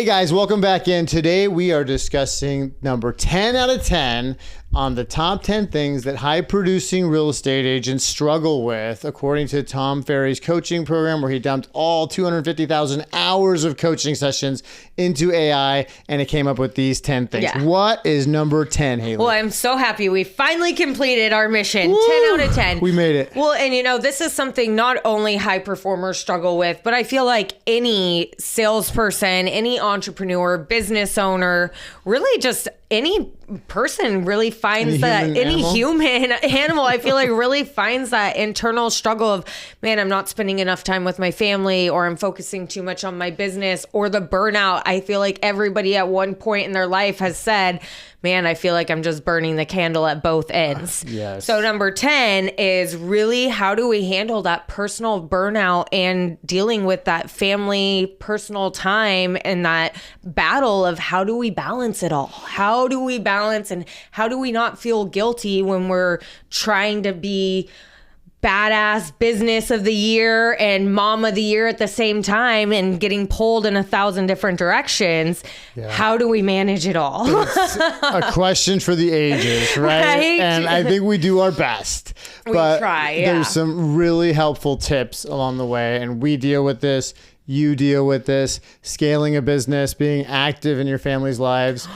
Hey guys, welcome back in. Today we are discussing number 10 out of 10 on the top 10 things that high producing real estate agents struggle with, according to Tom Ferry's coaching program, where he dumped all 250,000 hours of coaching sessions into AI, and it came up with these 10 things. Yeah. What is number 10, Haley? Well, I'm so happy we finally completed our mission. Woo! 10 out of 10. We made it. Well, and this is something not only high performers struggle with, but I feel like any salesperson, any entrepreneur, business owner, really just any person really finds any human animal, I feel like really finds that internal struggle of, man, I'm not spending enough time with my family, or I'm focusing too much on my business, or the burnout. I feel like everybody at one point in their life has said, man, I feel like I'm just burning the candle at both ends. Yes. So number 10 is really, how do we handle that personal burnout and dealing with that family, personal time, and that battle of how do we balance it all? How do we balance, and how do we not feel guilty when we're trying to be badass business of the year and mom of the year at the same time and getting pulled in 1,000 different directions? Yeah. How do we manage it all? It's a question for the ages, right? And I think we do our best. We try, yeah. There's some really helpful tips along the way, and we deal with this. You deal with this. Scaling a business, being active in your family's lives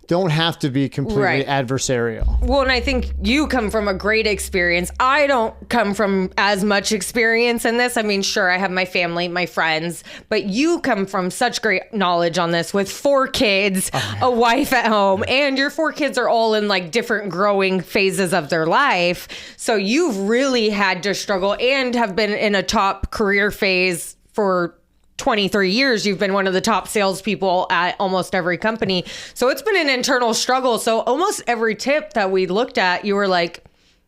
don't have to be completely adversarial. Well, and I think you come from a great experience. I don't come from as much experience in this. I mean, sure, I have my family, my friends, but you come from such great knowledge on this with 4 kids, a wife at home, and your 4 kids are all in like different growing phases of their life. So you've really had to struggle and have been in a top career phase for 23 years. You've been one of the top salespeople at almost every company. So it's been an internal struggle. So almost every tip that we looked at, you were like,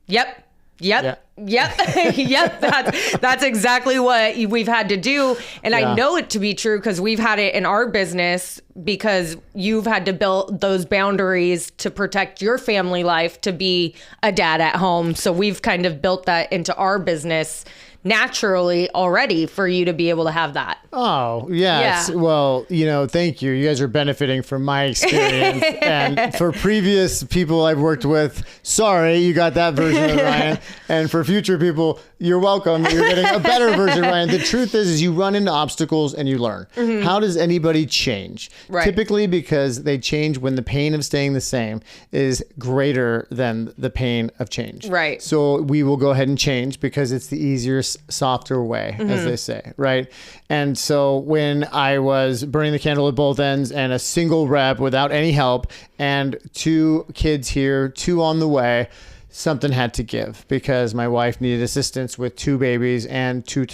yep. That's exactly what we've had to do. And I know it to be true because we've had it in our business, because you've had to build those boundaries to protect your family life, to be a dad at home. So we've kind of built that into our business naturally already for you to be able to have that. Oh, yes. Yeah. Well, thank you. You guys are benefiting from my experience. And for previous people I've worked with, sorry, you got that version of Ryan. And for future people, you're welcome. You're getting a better version of Ryan. The truth is you run into obstacles and you learn. Mm-hmm. How does anybody change? Right. Typically because they change when the pain of staying the same is greater than the pain of change. Right. So we will go ahead and change because it's the easier, softer way, as they say, right? And so when I was burning the candle at both ends and a single rep without any help and 2 kids here, 2 on the way, something had to give because my wife needed assistance with 2 babies and 2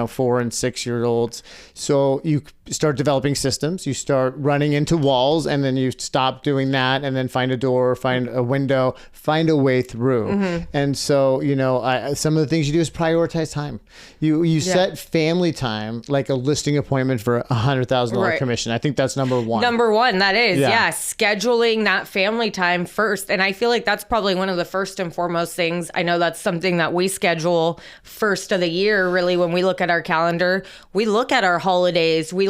4 and 6-year-olds. So you start developing systems, you start running into walls, and then you stop doing that and then find a door, find a window, find a way through. Mm-hmm. And so, some of the things you do is prioritize time. You set family time like a listing appointment for $100,000 commission. I think that's number 1. Number 1, that is, scheduling that family time first. And I feel like that's probably one of the first and foremost things. I know that's something that we schedule first of the year, really, when we look at our calendar. We look at our holidays. We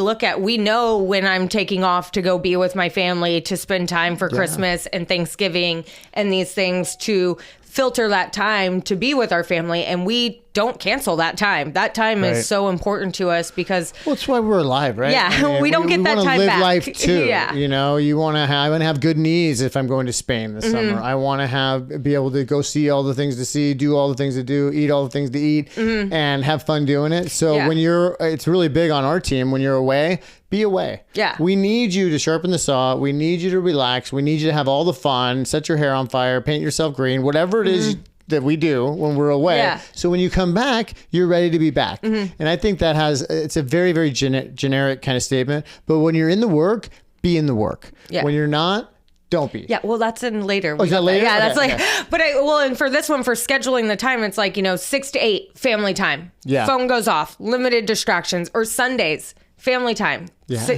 know when I'm taking off to go be with my family, to spend time for Christmas and Thanksgiving and these things, to filter that time to be with our family, and we don't cancel that time. That time is so important to us because... Well, that's why we're alive, right? Yeah, I mean, we don't get that time back. We want to live life too. Yeah. I want to have good knees if I'm going to Spain this summer. I want to be able to go see all the things to see, do all the things to do, eat all the things to eat, and have fun doing it. So when it's really big on our team, when you're away, be away. Yeah. We need you to sharpen the saw. We need you to relax. We need you to have all the fun, set your hair on fire, paint yourself green, whatever it is that we do when we're away. Yeah. So when you come back, you're ready to be back. Mm-hmm. And I think it's a very, very generic kind of statement. But when you're in the work, be in the work. Yeah. When you're not, don't be. Yeah, well, that's in later. Oh, is that later? Yeah, that's but and for this one, for scheduling the time, it's 6 to 8 family time. Yeah. Phone goes off, limited distractions, or Sundays, family time.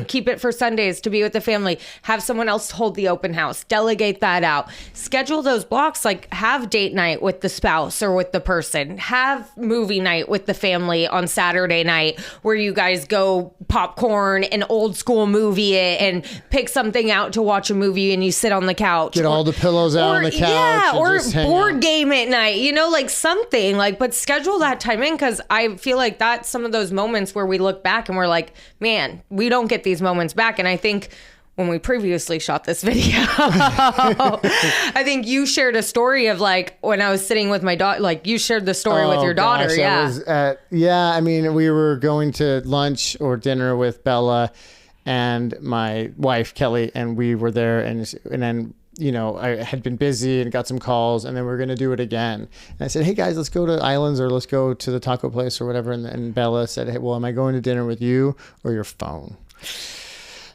Keep it for Sundays to be with the family. Have someone else hold the open house. Delegate that out. Schedule those blocks. Like have date night with the spouse or with the person. Have movie night with the family on Saturday night where you guys go popcorn and old school movie it and pick something out to watch a movie and you sit on the couch. Get all the pillows out on the couch. Yeah, or just hang board out. game at night. You know, like something like, but schedule that time in because I feel like that's some of those moments where we look back and we're like, man, we don't get these moments back. And I think when we previously shot this video, I think you shared a story of like when I was sitting with my daughter, like you shared the story with your daughter. Gosh, I mean, we were going to lunch or dinner with Bella and my wife, Kelly, and we were there and then, you know, I had been busy and got some calls and then we are going to do it again. And I said, hey guys, let's go to Islands or let's go to the taco place or whatever. And Bella said, hey, well, am I going to dinner with you or your phone?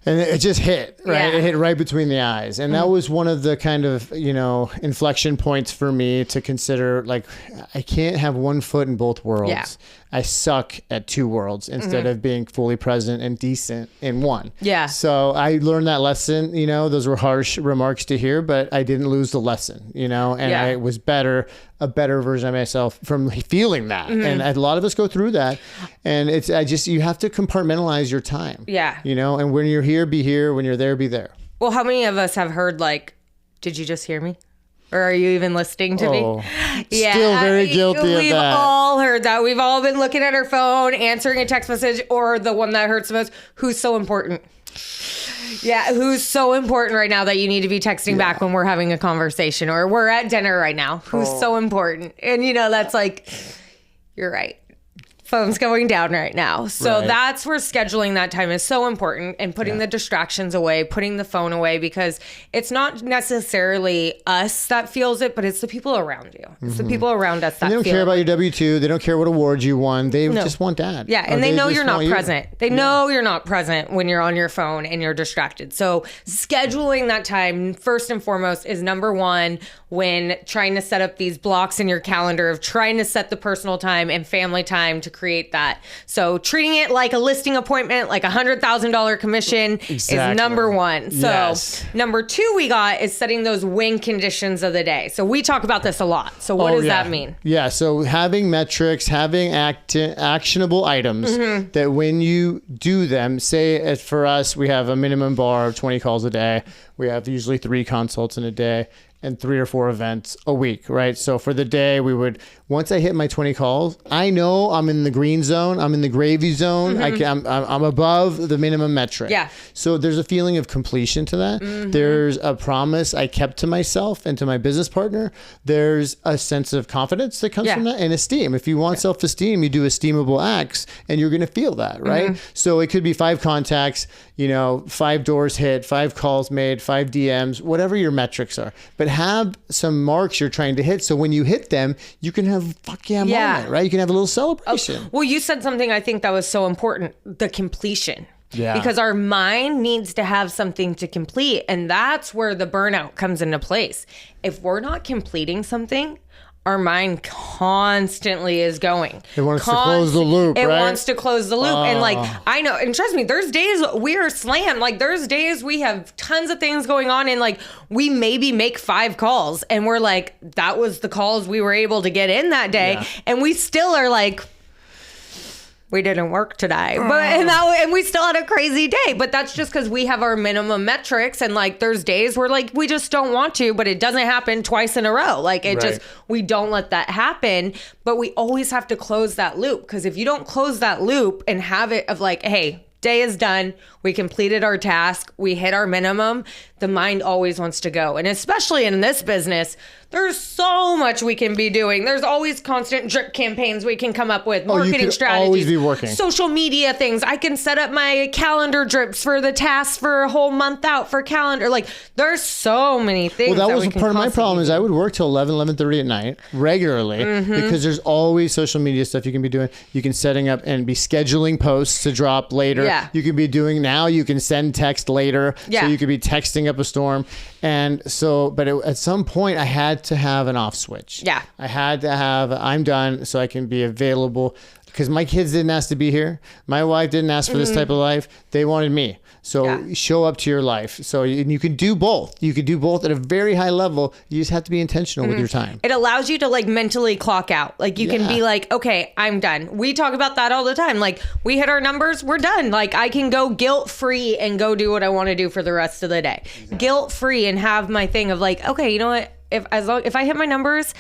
And it just hit, right? Yeah. It hit right between the eyes. And that was one of the kind of, you know, inflection points for me to consider, like, I can't have one foot in both worlds. Yeah. I suck at two worlds instead of being fully present and decent in one. Yeah. So I learned that lesson, you know, those were harsh remarks to hear, but I didn't lose the lesson, you know, and I was a better version of myself from feeling that. And a lot of us go through that. And you have to compartmentalize your time. Yeah. You know, and when you're here, be here. When you're there, be there. Well, how many of us have heard like, did you just hear me? Or are you even listening to me? Yeah, still very guilty of that. We've all heard that. We've all been looking at our phone, answering a text message, or the one that hurts the most, who's so important? Yeah, who's so important right now that you need to be texting back when we're having a conversation or we're at dinner right now? Who's so important? And, you know, that's like, you're right. Phone's going down right now. So that's where scheduling that time is so important and putting the distractions away, putting the phone away, because it's not necessarily us that feels it, but it's the people around you. It's the people around us that And they don't feel care it. about your W-2. They don't care what awards you won. They just want that. Yeah, and they know you're not present. They know you're not present when you're on your phone and you're distracted. So scheduling that time, first and foremost, is number one when trying to set up these blocks in your calendar of trying to set the personal time and family time to create that. So treating it like a listing appointment, like $100,000 commission is number one. So number two we got is setting those win conditions of the day. So we talk about this a lot. So what does that mean? Yeah. So having metrics, having actionable items that when you do them, say for us, we have a minimum bar of 20 calls a day. We have usually 3 consults in a day and 3 or 4 events a week, right? So for the day, once I hit my 20 calls, I know I'm in the green zone, I'm in the gravy zone, I'm above the minimum metric. Yeah. So there's a feeling of completion to that. There's a promise I kept to myself and to my business partner. There's a sense of confidence that comes from that, and esteem. If you want self-esteem, you do esteemable acts, and you're going to feel that, right? So it could be 5 contacts, 5 doors hit, 5 calls made, 5 DMs, whatever your metrics are. But have some marks you're trying to hit, so when you hit them, you can have moment, right? You can have a little celebration. Well, you said something I think that was so important, the completion. Yeah. Because our mind needs to have something to complete, and that's where the burnout comes into place. If we're not completing something, our mind constantly is going. It wants to close the loop, It right? wants to close the loop. And like, I know, and trust me, there's days we are slammed. Like there's days we have tons of things going on and like we maybe make 5 calls and we're like, that was the calls we were able to get in that day. Yeah. And we still are like, we didn't work today, and we still had a crazy day, but that's just because we have our minimum metrics. And like, there's days where like, we just don't want to, but it doesn't happen twice in a row. Like we don't let that happen, but we always have to close that loop. Because if you don't close that loop and have it of like, hey, day is done, we completed our task, we hit our minimum, the mind always wants to go. And especially in this business, there's so much we can be doing. There's always constant drip campaigns we can come up with, marketing strategies, always be working. Social media things. I can set up my calendar drips for the tasks for a whole month out for calendar. Like there's so many things. Well, that was part of my problem is I would work till 11:30 at night regularly because there's always social media stuff you can be doing. You can setting up and be scheduling posts to drop later. Yeah. You can be doing now. You can send text later. Yeah. So you could be texting up a storm. And so, but at some point I had to have an off switch. Yeah. I had to have, I'm done so I can be available because my kids didn't ask to be here. My wife didn't ask for this type of life. They wanted me. So show up to your life. So you can do both. You can do both at a very high level. You just have to be intentional with your time. It allows you to like mentally clock out. Like you can be like, okay, I'm done. We talk about that all the time. Like we hit our numbers, we're done. Like I can go guilt-free and go do what I want to do for the rest of the day. Exactly. Guilt-free, and have my thing of like, okay, you know what? If I hit my numbers,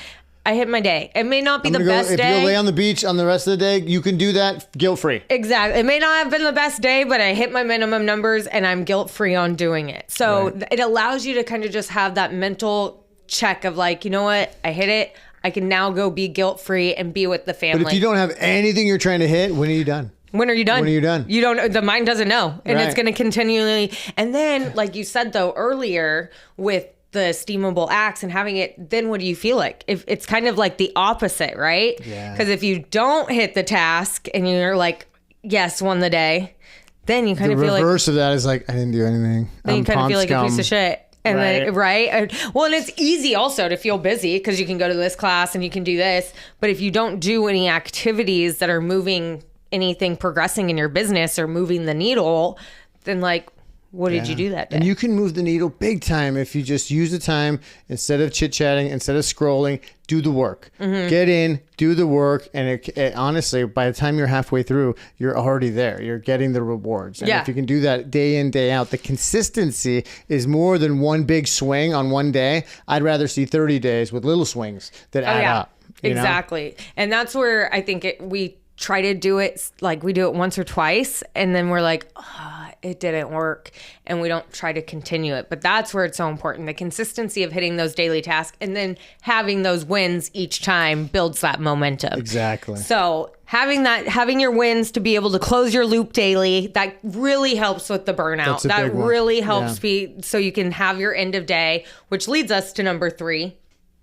I hit my day. It may not be the best day. If you lay on the beach on the rest of the day, you can do that guilt-free. Exactly. It may not have been the best day, but I hit my minimum numbers and I'm guilt-free on doing it. So it allows you to kind of just have that mental check of like, you know what? I hit it. I can now go be guilt-free and be with the family. But if you don't have anything you're trying to hit, when are you done? When are you done? When are you done? You don't. The mind doesn't know, and it's going to continually. And then, like you said though earlier, with the steamable axe and having it, then what do you feel like? If it's kind of like the opposite, right? Yeah. Because if you don't hit the task and you're like, yes, won the day, then you kind of feel like the reverse of that is like, I didn't do anything. Then you kind of feel like a piece of shit. And then, well, and it's easy also to feel busy because you can go to this class and you can do this. But if you don't do any activities that are moving anything, progressing in your business or moving the needle, then like, what did you do that day? And you can move the needle big time if you just use the time instead of chit-chatting, instead of scrolling, do the work. Get in, do the work. And it honestly, by the time you're halfway through, you're already there. You're getting the rewards. And if you can do that day in, day out, the consistency is more than one big swing on one day. I'd rather see 30 days with little swings that add up. Exactly. And that's where I think we try to do it, like we do it once or twice, and then we're like, it didn't work, and we don't try to continue it. But that's where it's so important. The consistency of hitting those daily tasks and then having those wins each time builds that momentum. Exactly. So having your wins to be able to close your loop daily, that really helps with the burnout. That really helps so you can have your end of day, which leads us to number 3.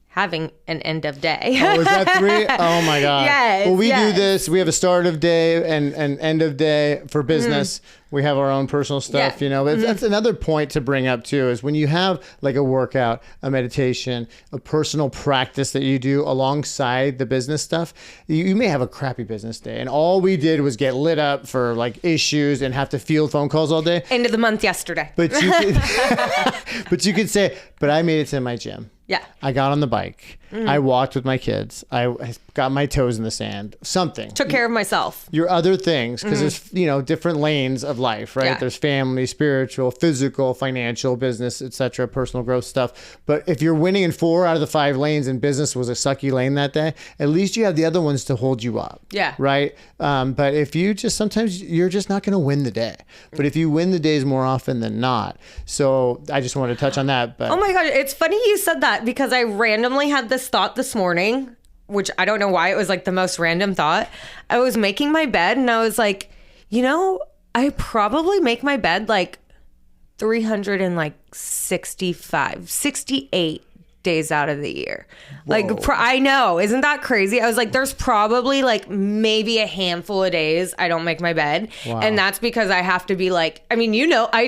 Having an end of day. Oh, is that 3? Oh my God. Yes. Well, we do this. We have a start of day and an end of day for business. We have our own personal stuff, you know. That's another point to bring up too, is when you have like a workout, a meditation, a personal practice that you do alongside the business stuff, you may have a crappy business day. And all we did was get lit up for like issues and have to field phone calls all day. End of the month yesterday. But you could say, but I made it to my gym. Yeah. I got on the bike. I walked with my kids. I got my toes in the sand. Something. Took care of myself. Your other things, because there's, different lanes of life, right? Yeah. There's family, spiritual, physical, financial, business, etc., personal growth stuff. But if you're winning in 4 out of the 5 lanes and business was a sucky lane that day, at least you have the other ones to hold you up. Yeah. Right? But if you sometimes you're just not going to win the day. But if you win the days more often than not. So I just wanted to touch on that. But oh my God, it's funny you said that, because I randomly had this thought this morning, which I don't know why it was like the most random thought. I was making my bed and I was like, I probably make my bed like 68 days out of the year. Like, I know, isn't that crazy? I was like, there's probably like maybe a handful of days I don't make my bed. Wow. And that's because I have to be like, I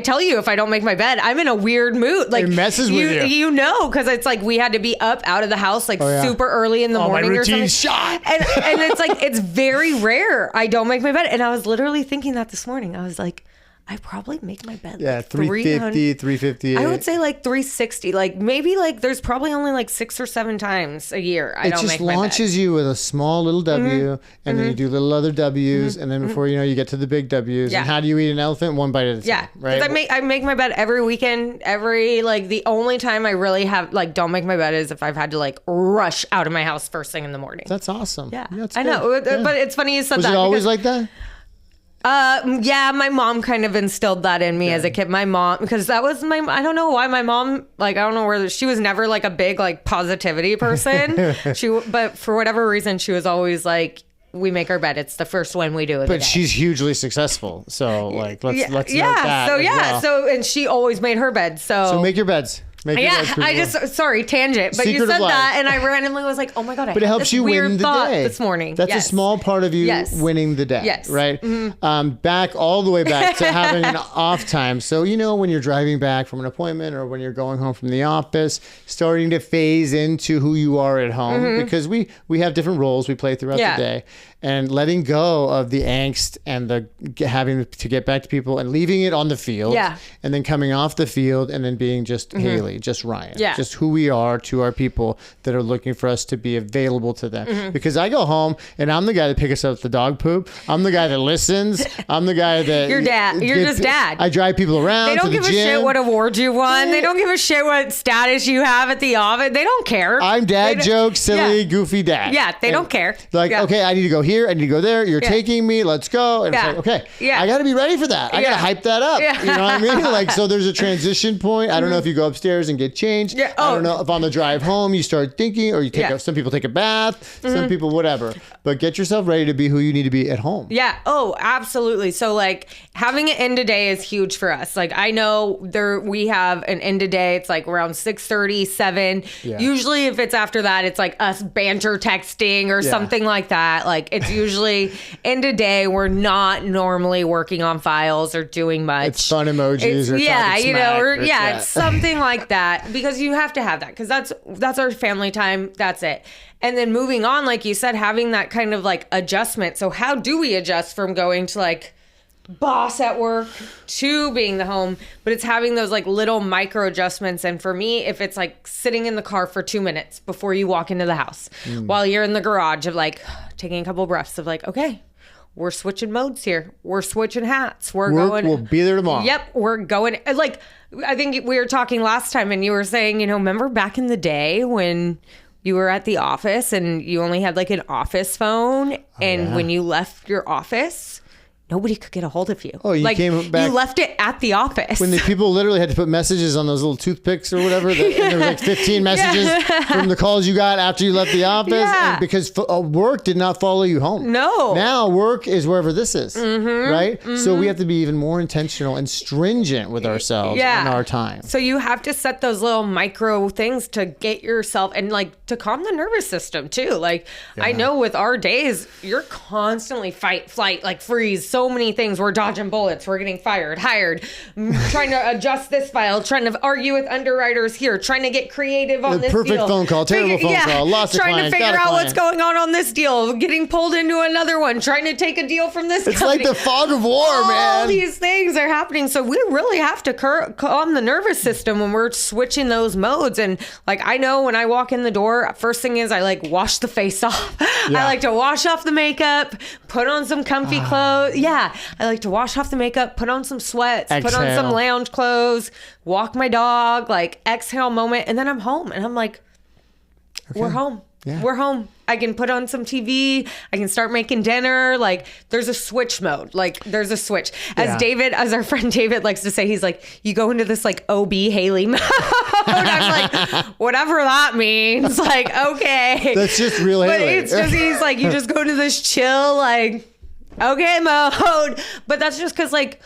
tell you, if I don't make my bed, I'm in a weird mood. Like, it messes with you. Because it's like we had to be up out of the house like super early in the morning my or something. shot. And it's like, it's very rare I don't make my bed. And I was literally thinking that this morning. I was like, I probably make my bed like 350, 358. I would say like 360. Like maybe like there's probably only like 6 or 7 times a year I don't make my bed. It just launches you with a small little W, and then you do little other W's, and then before you know, you get to the big W's. Yeah. And how do you eat an elephant? One bite at a time. Yeah, right. I make my bed every weekend. The only time I really have don't make my bed is if I've had to like rush out of my house first thing in the morning. That's awesome. Yeah, I know, but it's funny you said that. Was it always like that? Yeah, my mom kind of instilled that in me as a kid. My mom, because that was I don't know why my mom, I don't know where, she was never like a big like positivity person. But for whatever reason, she was always like, we make our bed. It's the first one we do of the day. But she's hugely successful. So like, let's note that. So and she always made her bed. So make your beds. Sorry, tangent, but you said that, and I randomly was like, oh my God, but it helps you win the day this morning. That's a small part of you winning the day. Yes. Right. Back all the way back to having an off time. So, when you're driving back from an appointment or when you're going home from the office, starting to phase into who you are at home, because we have different roles we play throughout the day. and letting go of the angst and the having to get back to people and leaving it on the field. Yeah. And then coming off the field and then being just Haley, just Ryan. Yeah. Just who we are to our people that are looking for us to be available to them. Because I go home and I'm the guy that picks up the dog poop. I'm the guy that listens. I'm the guy that... You're dad. You're just dad. I drive people around. They don't give a shit what award you won. They don't give a shit what status you have at the office. They don't care. I'm dad joke, silly, goofy dad. Yeah, they don't care. Like, okay, I need to go here. I need to go there. You're taking me. Let's go. And it's like, okay, I got to be ready for that. I got to hype that up. You know what I mean? Like, so there's a transition point. I don't know if you go upstairs and get changed. I don't know if on the drive home you start thinking, or you take some people take a bath, some people whatever. But get yourself ready to be who you need to be at home. Yeah. Oh, absolutely. So like having an end of day is huge for us. Like I know we have an end of day. It's like around 6:30, 7. Yeah. Usually if it's after that, it's like us banter texting or something like that. Like it's usually end of day. We're not normally working on files or doing much. It's fun emojis or it's something like that, because you have to have that, because that's our family time. That's it. And then moving on, like you said, having that kind of like adjustment. So how do we adjust from going to like boss at work to being the home? But it's having those like little micro adjustments. And for me, if it's like sitting in the car for 2 minutes before you walk into the house, while you're in the garage, of like taking a couple breaths of like, okay, we're switching modes here. We're switching hats. We'll be there tomorrow. Yep. We're going. Like, I think we were talking last time and you were saying, remember back in the day when you were at the office and you only had like an office phone, and when you left your office, nobody could get a hold of you. Oh, you came back. You left it at the office. When the people literally had to put messages on those little toothpicks or whatever, and there was like 15 messages from the calls you got after you left the office, and because work did not follow you home. No. Now work is wherever this is, right? So we have to be even more intentional and stringent with ourselves and our time. So you have to set those little micro things to get yourself, and like to calm the nervous system too. Like I know with our days, you're constantly fight, flight, like freeze. So many things. We're dodging bullets. We're getting fired, hired, trying to adjust this file, trying to argue with underwriters here, trying to get creative on this deal. Perfect phone call, terrible phone call, lost a client, trying to figure out what's going on this deal, getting pulled into another one, trying to take a deal from this company. It's like the fog of war, man. All these things are happening. So we really have to calm the nervous system when we're switching those modes. And like, I know when I walk in the door, first thing is I like wash the face off. I like to wash off the makeup, put on some comfy clothes. I like to wash off the makeup, put on some sweats, put on some lounge clothes, walk my dog, like exhale moment. And then I'm home and I'm like, we're home. Yeah. We're home. I can put on some TV. I can start making dinner. Like there's a switch mode. Like there's a switch. As our friend David likes to say, he's like, you go into this like OB Haley mode. I'm like, whatever that means. Like, okay. That's just real Haley. But it's just, he's like, you just go into this chill, like, okay mode. But that's just because like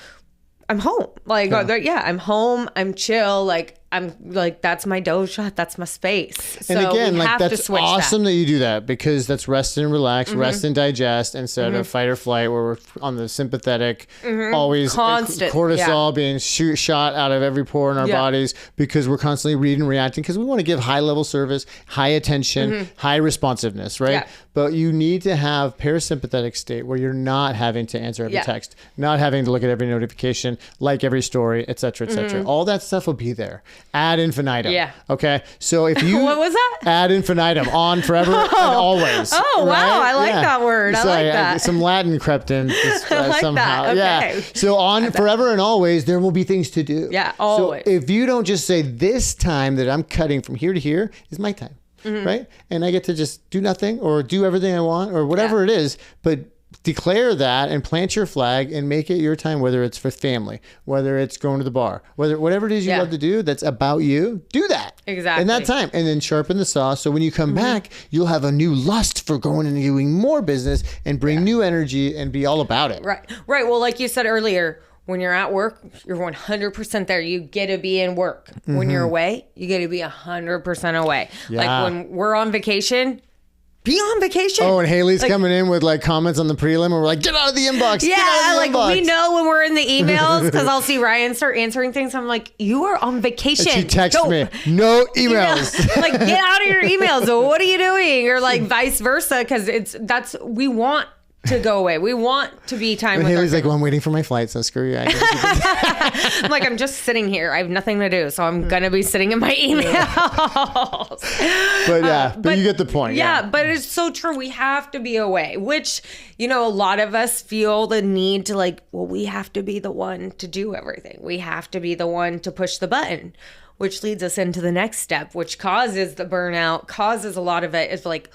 I'm home. Like, I'm home. I'm chill. Like, I'm like, that's my doja. That's my space. So and again, we like have that's to switch awesome that you do that, because that's rest and relax, rest and digest, instead of fight or flight, where we're on the sympathetic, always constant cortisol being shot out of every pore in our bodies, because we're constantly reading and reacting, because we want to give high level service, high attention, high responsiveness, right? Yeah. But you need to have parasympathetic state where you're not having to answer every text, not having to look at every notification, like every story, et cetera, et cetera. All that stuff will be there. Ad infinitum. Yeah. Okay. So if you what was that? Ad infinitum, on forever and always. Oh right? Wow! I like that word. I like that. Some Latin crept in I like somehow. That. Okay. Yeah. So on forever and always, there will be things to do. Yeah. Always. So if you don't just say, this time that I'm cutting from here to here is my time, right? And I get to just do nothing or do everything I want or whatever it is, but declare that and plant your flag and make it your time, whether it's for family, whether it's going to the bar, whatever it is you love to do that's about you, do that. Exactly. In that time. And then sharpen the saw. So when you come back, you'll have a new lust for going and doing more business and bring new energy and be all about it. Right. Right. Well, like you said earlier, when you're at work, you're 100% there. You get to be in work. When you're away, you get to be 100% away. Yeah. Like when we're on vacation, be on vacation. Oh, and Haley's like, coming in with like comments on the prelim, and we're like, get out of the inbox. Yeah, get out of the like inbox. We know when we're in the emails, because I'll see Ryan start answering things. I'm like, you are on vacation. And she texts me, no emails. Like, get out of your emails. What are you doing? Or like vice versa, because we want to go away. We want to be time And with Haley's our like, well, I'm waiting for my flight, so screw you. I'm like, I'm just sitting here. I have nothing to do, so I'm gonna be sitting in my emails. But you get the point. Yeah, but it's so true. We have to be away, which, a lot of us feel the need to like, well, we have to be the one to do everything. We have to be the one to push the button, which leads us into the next step, which causes the burnout, causes a lot of it is like,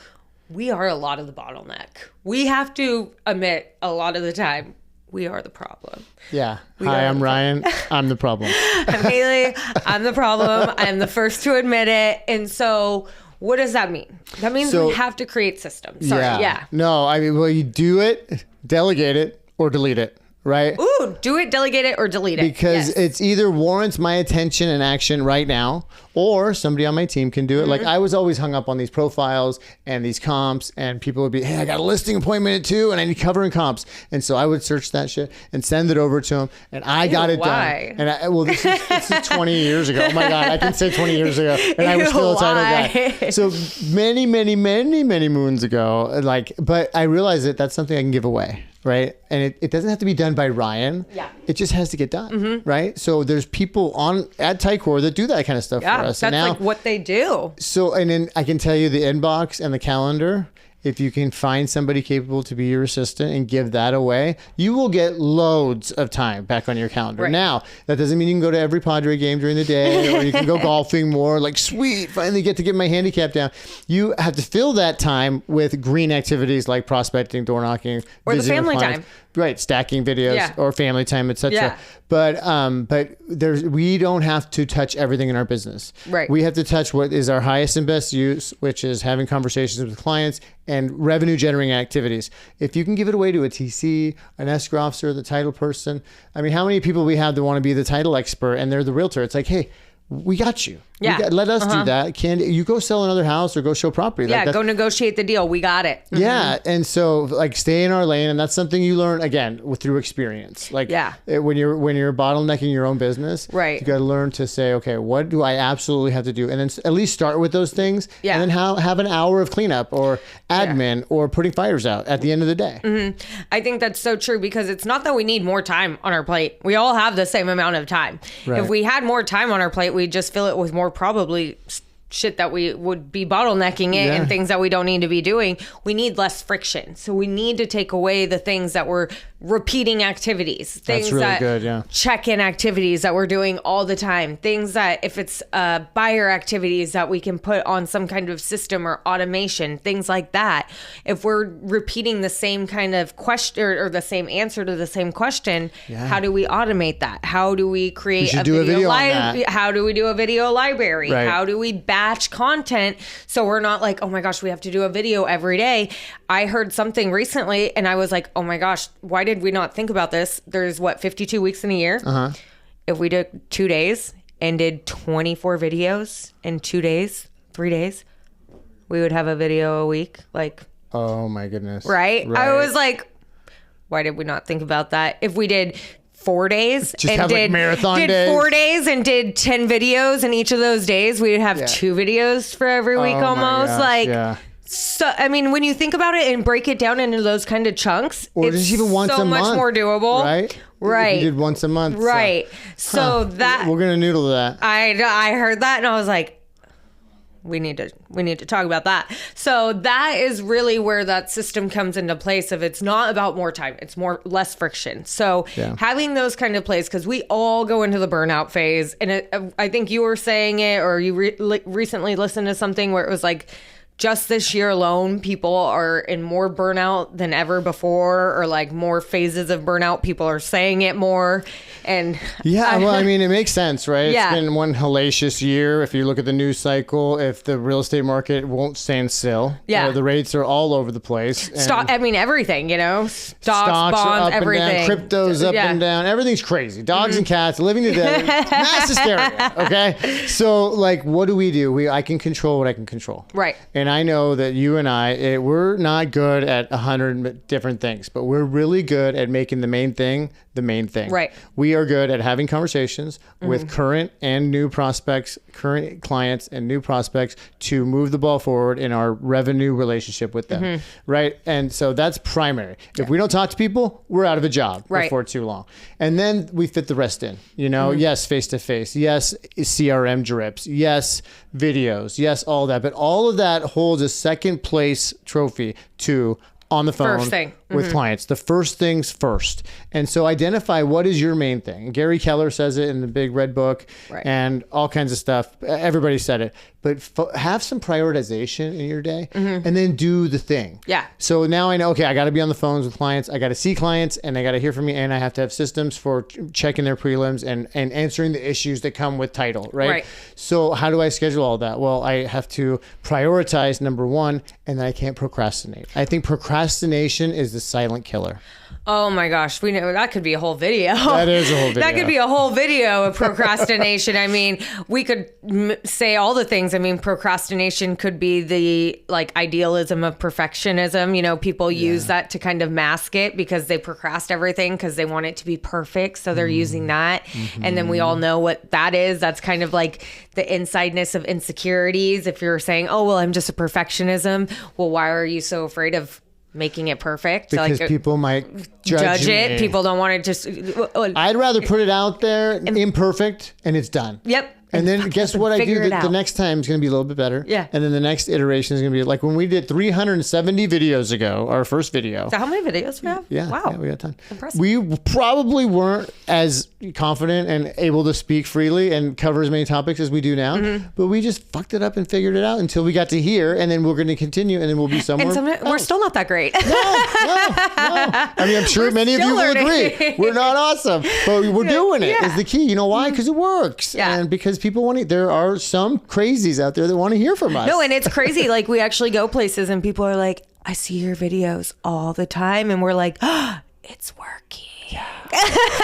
we are a lot of the bottleneck. We have to admit a lot of the time, we are the problem. Yeah. Hi, I'm Ryan. I'm the problem. I'm Haley. I'm the problem. I'm the first to admit it. And so what does that mean? That means we have to create systems. Sorry. Yeah. No, I mean, well, you do it, delegate it, or delete it. Right? Ooh, do it, delegate it, or delete it. Because it's either warrants my attention and action right now, or somebody on my team can do it. Like I was always hung up on these profiles and these comps, and people would be, hey, I got a listing appointment at 2 and I need cover and comps. And so I would search that shit and send it over to them, and I got it done. And this is 20 years ago. Oh my God, I can say 20 years ago, and I was still a title guy. So many, many, many, many moons ago, but I realized that that's something I can give away. Right. And it doesn't have to be done by Ryan. Yeah. It just has to get done. Right. So there's people at Tycor that do that kind of stuff for us. That's like what they do. So, and then I can tell you the inbox and the calendar. If you can find somebody capable to be your assistant and give that away, you will get loads of time back on your calendar. Right. Now, that doesn't mean you can go to every Padre game during the day, or you can go golfing more. Like, sweet, finally get to get my handicap down. You have to fill that time with green activities like prospecting, door knocking, or the family time. Right, stacking videos or family time, etc. Yeah. But we don't have to touch everything in our business. Right. We have to touch what is our highest and best use, which is having conversations with clients and revenue generating activities. If you can give it away to a TC, an escrow officer, the title person. I mean, how many people we have that want to be the title expert and they're the realtor? It's like, hey, we got you. Yeah. Let us do that. Can you go sell another house or go show property? Yeah, go negotiate the deal. We got it. Yeah. And so stay in our lane. And that's something you learn again through experience. When you're bottlenecking your own business, right, you got to learn to say, okay, what do I absolutely have to do? And then at least start with those things. Yeah. And then have an hour of cleanup or admin or putting fires out at the end of the day. I think that's so true, because it's not that we need more time on our plate. We all have the same amount of time. Right. If we had more time on our plate, we'd just fill it with more probably shit that we would be bottlenecking it and things that we don't need to be doing. We need less friction. So we need to take away the things that we're repeating activities, things check-in activities that we're doing all the time, things that if it's buyer activities that we can put on some kind of system or automation, things like that. If we're repeating the same kind of question or the same answer to the same question, how do we automate that? How do we create a video library? How do we do a video library? Right. How do we batch content so we're not like, oh my gosh, we have to do a video every day? I heard something recently and I was like, oh my gosh, why did we not think about this? There's 52 weeks in a year. If we did 2 days and did 24 videos in 2 days, 3 days, we would have a video a week. Oh my goodness. Right? I was like, why did we not think about that? If we did 4 days and did marathon days. 4 days and did 10 videos in each of those days, we would have 2 videos for every week almost. So, I mean, when you think about it and break it down into those kind of chunks, or it's just even once a month, much more doable. Right. Right. You did once a month. Right. So that we're going to noodle that. I heard that and I was like, we need to talk about that. So that is really where that system comes into place. If it's not about more time, it's less friction. So having those kind of plays, because we all go into the burnout phase, and I think you were saying it, or you recently listened to something where it was like, just this year alone, people are in more burnout than ever before, or more phases of burnout. People are saying it more. And well, I mean, it makes sense, right? It's been one hellacious year. If you look at the news cycle, if the real estate market won't stand still, the rates are all over the place. I mean, everything, stocks, bonds, are up everything. And down, crypto's up and down. Everything's crazy. Dogs and cats living together. Mass hysteria. Okay. So what do? I can control what I can control. Right. And I know that you and we're not good at 100 different things, but we're really good at making the main thing the main thing. Right. We are good at having conversations with current and new prospects, current clients and new prospects to move the ball forward in our revenue relationship with them. Right. And so that's primary. If we don't talk to people, we're out of a job before too long. And then we fit the rest in, you know, yes, face to face, yes, CRM drips, yes, videos, yes, all that. But all of that holds a second place trophy to on the phone with clients. The first things first. And so identify what is your main thing. Gary Keller says it in the big red book and all kinds of stuff. Everybody said it. But have some prioritization in your day and then do the thing. Yeah. So now I know, okay, I got to be on the phones with clients. I got to see clients and I got to hear from you. And I have to have systems for checking their prelims and answering the issues that come with title, right? So how do I schedule all that? Well, I have to prioritize number one, and then I can't procrastinate. I think procrastination is the silent killer. Oh my gosh, we know that could be a whole video. That is a whole video. That could be a whole video of procrastination. I mean, we could say all the things. I mean, procrastination could be the like idealism of perfectionism. You know, people use that to kind of mask it because they procrast everything because they want it to be perfect. So they're using that. And then we all know what that is. That's kind of like the insideness of insecurities. If you're saying, oh, well, I'm just a perfectionism. Well, why are you so afraid of making it perfect? Because like, people might judge it. me. People don't want to just. I'd rather put it out there imperfect and it's done. Yep. And then guess what I do? Figure it The out. next time is going to be a little bit better. Yeah. And then the next iteration is going to be like when we did 370 videos ago, our first video. So how many videos we have? Yeah. Wow. Yeah, we got a ton. Impressive. We probably weren't as confident and able to speak freely and cover as many topics as we do now, but we just fucked it up and figured it out until we got to here, and then we're going to continue, and then we'll be somewhere. And sometimes we're still not that great. No. I mean, I'm sure many of you still will learning. agree. We're not awesome, but we're doing it. Yeah. Is the key. You know why? Because it works. Yeah. And because people want to. There are some crazies out there that want to hear from us. No, and it's crazy. Like we actually go places and people are like, I see your videos all the time. And we're like, oh, it's working.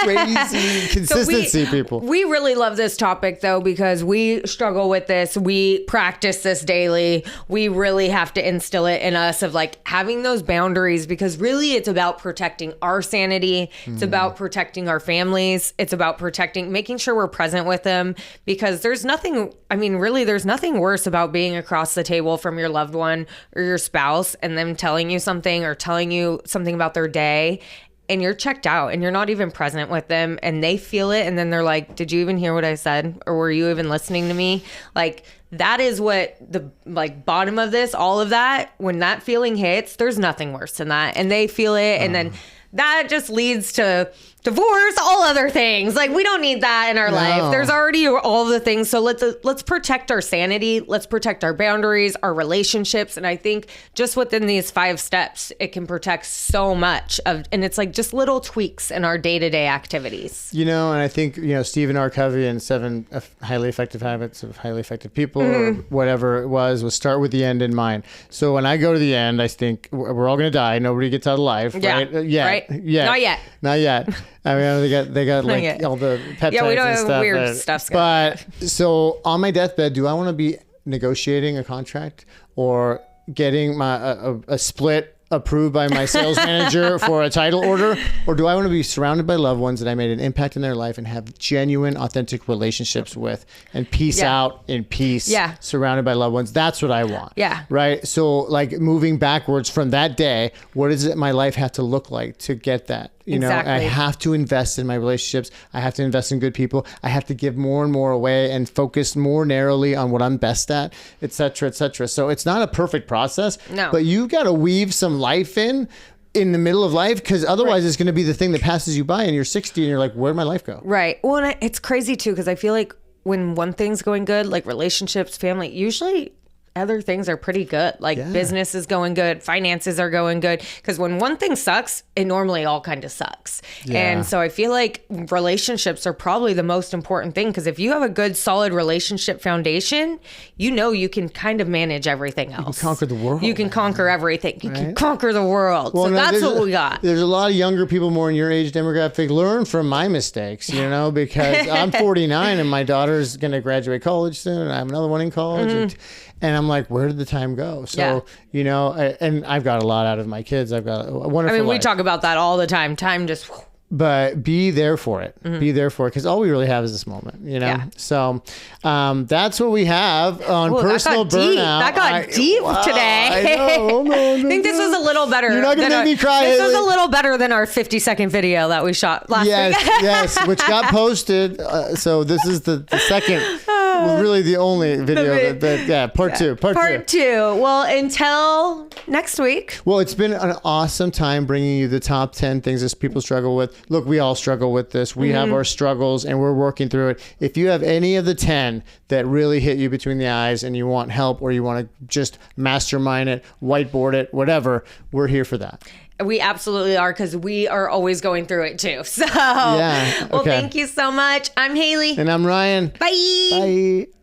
Crazy consistency, people. We really love this topic though, because we struggle with this. We practice this daily. We really have to instill it in us of like having those boundaries, because really it's about protecting our sanity. It's about protecting our families. It's about making sure we're present with them, because there's nothing worse about being across the table from your loved one or your spouse and them telling you something or telling you something about their day, and you're checked out and you're not even present with them and they feel it. And then they're like, did you even hear what I said? Or were you even listening to me? Like, that is what the like bottom of this, all of that, when that feeling hits, there's nothing worse than that. And they feel it. And then that just leads to divorce, all other things. Like, we don't need that in our life. There's already all the things. So let's protect our sanity. Let's protect our boundaries, our relationships. And I think just within these 5 steps, it can protect so much and it's like just little tweaks in our day-to-day activities. You know, and I think, you know, Stephen R. Covey and 7 Highly Effective Habits of Highly Effective People, or whatever it was start with the end in mind. So when I go to the end, I think we're all going to die. Nobody gets out alive. Yeah. Right? Right? Yeah. Not yet. I mean, they got like all the peptides we don't and have stuff. weird stuff. But so on my deathbed, do I want to be negotiating a contract or getting my a split approved by my sales manager for a title order? Or do I want to be surrounded by loved ones that I made an impact in their life and have genuine, authentic relationships with, and peace out in peace, surrounded by loved ones? That's what I want. Yeah. Right? So like moving backwards from that day, what does my life have to look like to get that? You know, I have to invest in my relationships. I have to invest in good people. I have to give more and more away and focus more narrowly on what I'm best at, et cetera, et cetera. So it's not a perfect process, but you've got to weave some life in the middle of life, because otherwise it's going to be the thing that passes you by and you're 60 and you're like, where'd my life go? Right. Well, and it's crazy too, because I feel like when one thing's going good, like relationships, family, usually other things are pretty good. Like business is going good, finances are going good. Because when one thing sucks, it normally all kind of sucks. And so I feel like relationships are probably the most important thing. Because if you have a good, solid relationship foundation, you know you can kind of manage everything else. You can conquer the world. You can conquer everything. You can conquer the world. Well, so that's what we got. There's a lot of younger people more in your age demographic. Learn from my mistakes, you know, because I'm 49 and my daughter's going to graduate college soon. I have another one in college. And I'm like, where did the time go? So, you know, and I've got a lot out of my kids. I've got a wonderful life. We talk about that all the time. Time just but be there for it. Be there for it, because all we really have is this moment, Yeah. So that's what we have on personal burnout. That got deep today. I know. I think this was a little better. You're not gonna make me cry. This was a little better than our 50-second video that we shot last week. Yes, which got posted. So this is the second, well, really the only video part two. Part two. Well, until next week. Well, it's been an awesome time bringing you the top 10 things that people struggle with. Look, we all struggle with this. We have our struggles and we're working through it. If you have any of the 10 that really hit you between the eyes and you want help, or you want to just mastermind it, whiteboard it, whatever, we're here for that. We absolutely are, because we are always going through it too. So, Yeah. well, Okay. thank you so much. I'm Haley. And I'm Ryan. Bye. Bye.